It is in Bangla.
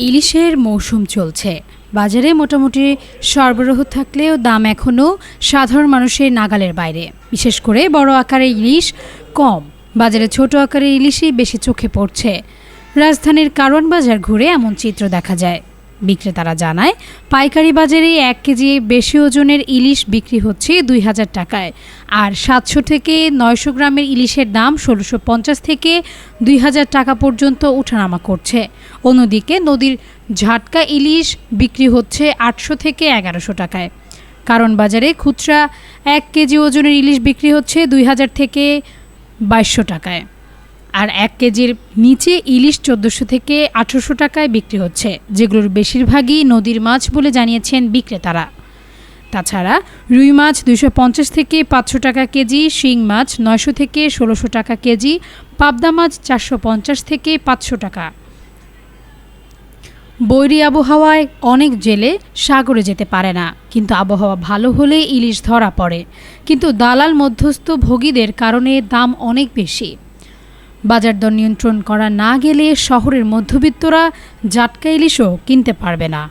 ইলিশের মৌসুম চলছে। বাজারে মোটামুটি সরবরাহ থাকলেও দাম এখনও সাধারণ মানুষের নাগালের বাইরে। বিশেষ করে বড় আকারের ইলিশ কম, বাজারে ছোট আকারের ইলিশই বেশি চোখে পড়ছে। রাজধানীর কারওয়ান বাজার ঘুরে এমন চিত্র দেখা যায়। বিক্রেতারা জানায়, পাইকারি বাজারে 1 কেজি বেশি ওজনের ইলিশ বিক্রি হচ্ছে ২,০০০ টাকায়, আর ৭০০ থেকে ৯০০ গ্রামের ইলিশের দাম ১৬৫০ থেকে ২,০০০ টাকা পর্যন্ত ওঠানামা করছে। অন্যদিকে নদীর ঝাটকা ইলিশ বিক্রি হচ্ছে ৮০০ থেকে ১১০০ টাকায়। কারণ বাজারে খুচরা 1 কেজি ওজনের ইলিশ বিক্রি হচ্ছে ২,০০০ থেকে ২২০০ টাকায়, আর 1 কেজির নিচে ইলিশ ১৪০০ থেকে ১৮০০ টাকায় বিক্রি হচ্ছে, যেগুলোর বেশিরভাগই নদীর মাছ বলে জানিয়েছেন বিক্রেতারা। তাছাড়া রুই মাছ ২৫০ থেকে ৫০০ টাকা কেজি, শিং মাছ ৯০০ থেকে ১৬০০ টাকা কেজি, পাবদা মাছ ৪৫০ থেকে ৫০০ টাকা। বৈরী আবহাওয়ায় অনেক জেলে সাগরে যেতে পারে না, কিন্তু আবহাওয়া ভালো হলে ইলিশ ধরা পড়ে। কিন্তু দালাল মধ্যস্থ ভোগীদের কারণে দাম অনেক বেশি। বাজার দর নিয়ন্ত্রণ করা না গেলে শহরের মধ্যবিত্তরা জাটকা ইলিশও কিনতে পারবে না।